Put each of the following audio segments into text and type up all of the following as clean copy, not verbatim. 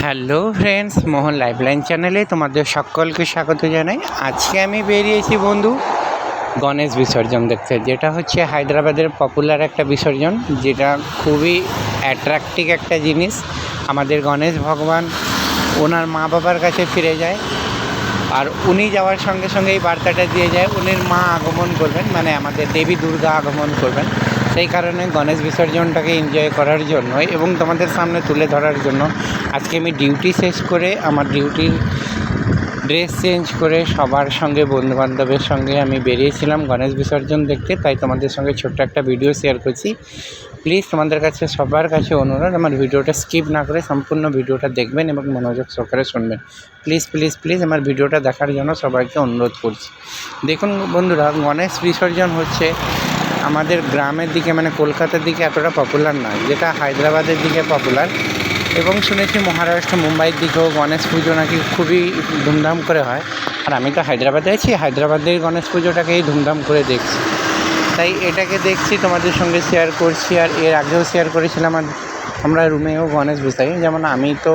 Hello friends, মোহন lifeline চ্যানেলে তোমাদের সকলকে স্বাগত জানাই। আজকে আমি বেরিয়েছি বন্ধু গণেশ বিসর্জন দেখতে, যেটা হচ্ছে হায়দ্রাবাদের পপুলার একটা বিসর্জন, যেটা খুবই অ্যাট্রাক্টিভ একটা জিনিস। আমাদের গণেশ ভগবান ওনার মা বাবার কাছে ফিরে যায়, আর উনি যাওয়ার সঙ্গে সঙ্গে এই বার্তাটা দিয়ে যায় উনির মা আগমন করবেন, মানে আমাদের দেবী দুর্গা আগমন করবেন। সেই কারণে গণেশ বিসর্জনটাকে এনজয় করার জন্য এবং তোমাদের সামনে তুলে ধরার জন্য আজকে আমি ডিউটি শেষ করে আমার ডিউটির ড্রেস চেঞ্জ করে সবার সঙ্গে বন্ধুবান্ধবের সঙ্গে আমি বেরিয়েছিলাম গণেশ বিসর্জন দেখতে। তাই তোমাদের সঙ্গে ছোট্ট একটা ভিডিও শেয়ার করছি। প্লিজ তোমাদের কাছে সবার কাছে অনুরোধ, আমার ভিডিওটা স্কিপ না করে সম্পূর্ণ ভিডিওটা দেখবেন এবং মনোযোগ সহকারে শুনবেন। প্লিজ প্লিজ প্লিজ আমার ভিডিওটা দেখার জন্য সবাইকে অনুরোধ করছি। দেখুন বন্ধুরা, গণেশ বিসর্জন হচ্ছে আমাদের গ্রামের দিকে, মানে কলকাতার দিকে এতটা পপুলার নয়, যেটা হায়দ্রাবাদের দিকে পপুলার। এবং শুনেছি মহারাষ্ট্র, মুম্বাইয়ের দিকেও গণেশ পুজো নাকি খুবই ধুমধাম করে হয়। আর আমি তো হায়দ্রাবাদে আছি, হায়দ্রাবাদের গণেশ পুজোটাকেই ধুমধাম করে দেখছি, তাই এটাকে দেখছি, তোমাদের সঙ্গে শেয়ার করছি। আর এর আগেও শেয়ার করেছিলাম আমরা রুমেও গণেশ বসাই। যেমন আমি তো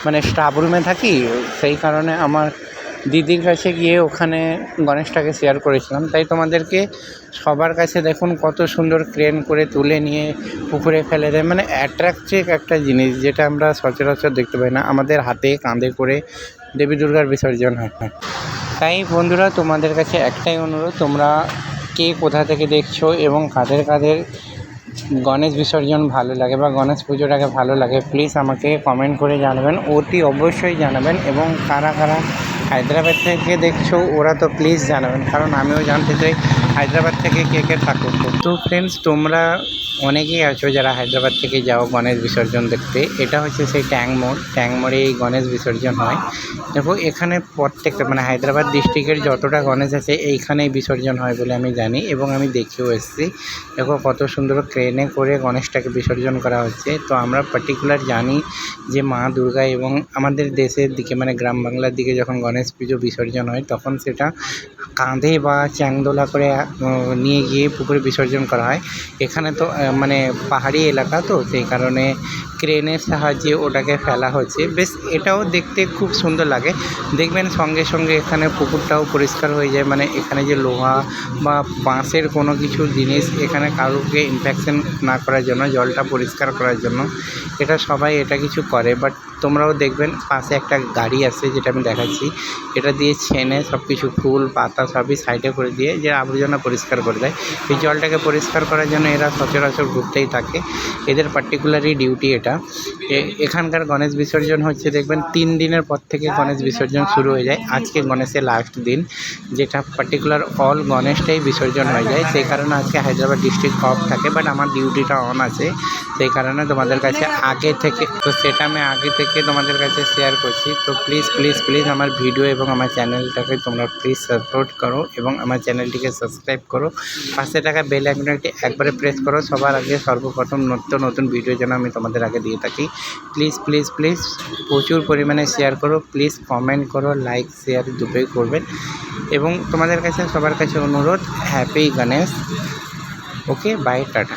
মানে স্টাফ রুমে থাকি, সেই কারণে আমার দিদির কাছে গিয়ে ওখানে গণেশটাকে শেয়ার করেছিলাম। তাই তোমাদেরকে সবার কাছে দেখুন কত সুন্দর ক্রেন করে তুলে নিয়ে পুকুরে ফেলে দেয়, মানে অ্যাট্রাক্টিভ একটা জিনিস, যেটা আমরা সচরাচর দেখতে পাই না। আমাদের হাতে কাঁধে করে দেবী দুর্গার বিসর্জন হয়। তাই বন্ধুরা, তোমাদের কাছে একটাই অনুরোধ, তোমরা কে কোথা থেকে দেখছো এবং কাদের কাদের গণেশ বিসর্জন ভালো লাগে বা গণেশ পুজোটাকে ভালো লাগে, প্লিজ আমাকে কমেন্ট করে জানাবেন, অতি অবশ্যই জানাবেন। এবং কারা কারা হায়দ্রাবাদ থেকে দেখছো ওরা তো প্লিজ জানাবেন, কারণ আমিও জানতে চাই হায়দ্রাবাদ থেকে কে কে থাকো। তো ফ্রেন্ডস, তোমরা অনেকেই আছো যারা হায়দ্রাবাদ থেকে যাও গণেশ বিসর্জন দেখতে। এটা হচ্ছে সেই ট্যাং মোড়ে এই গণেশ বিসর্জন হয়। দেখো, এখানে প্রত্যেকটা মানে হায়দ্রাবাদ ডিস্ট্রিক্টের যতটা গণেশ আছে এইখানেই বিসর্জন হয় বলে আমি জানি এবং আমি দেখেও এসেছি। দেখো কত সুন্দর ক্রেনে করে গণেশটাকে বিসর্জন করা হচ্ছে। তো আমরা পার্টিকুলার জানি যে মা দুর্গা, এবং আমাদের দেশের দিকে মানে গ্রাম বাংলার দিকে যখন গণেশ পুজো বিসর্জন হয় তখন সেটা কাঁধে বা চ্যাংদোলা করে নিয়ে গিয়ে পুকুরে বিসর্জন করা হয়। এখানে তো মানে পাহাড়ি এলাকা, তো সেই কারণে ক্রেনের সাহায্যে ওটাকে ফেলা হচ্ছে। বেশ, এটাও দেখতে খুব সুন্দর লাগে। দেখবেন সঙ্গে সঙ্গে এখানে পুকুরটাও পরিষ্কার হয়ে যায়, মানে এখানে যে লোহা বা বাঁশের কোনো কিছু জিনিস এখানে কারোকে ইনফেকশন না করার জন্য, জলটা পরিষ্কার করার জন্য এটা সবাই এটা কিছু করে। বাট তোমরাও দেখবেন পাশে একটা গাড়ি আছে, যেটা আমি দেখাচ্ছি, এটা দিয়ে ছেনে সব কিছু ফুল পাতা সবই সাইডে করে দিয়ে যে আবর্জনা পরিষ্কার করে দেয়। এই জলটাকে পরিষ্কার করার জন্য এরা সচরাচর ঘুরতেই থাকে, এদের পার্টিকুলারই ডিউটি এটা। এখানকার গণেশ বিসর্জন হচ্ছে দেখবেন 3 দিনের পর থেকে গণেশ বিসর্জন শুরু হয়ে যায়। আজকে গণেশের লাস্ট দিন, যেটা পার্টিকুলার অল গণেশটাই বিসর্জন হয়ে যায়। সেই কারণে আজকে হায়দ্রাবাদ ডিস্ট্রিক্ট অফ থাকে, বাট আমার ডিউটিটা অন আছে, সেই কারণে তোমাদের কাছে আগে থেকে, তো সেটা আমি আগে থেকে তোমাদের কাছে শেয়ার করছি। তো প্লিজ প্লিজ প্লিজ আমার ভিডিও এবং আমার চ্যানেলটাকে তোমরা প্লিজ সাপোর্ট করো এবং আমার চ্যানেলটিকে সাবস্ক্রাইব করো। পাশে থাকা বেল আইকনটি একবারে প্রেস করো, সবার আগে সর্বপ্রথম নতুন ভিডিও যেন আমি তোমাদের আগে দিয়ে থাকি। প্লিজ প্লিজ প্লিজ প্রচুর পরিমাণে শেয়ার করো, প্লিজ কমেন্ট করো, লাইক শেয়ার দুটোই করবেন। এবং তোমাদের কাছে সবার কাছে অনুরোধ, happy Ganesh. Okay, bye, tata.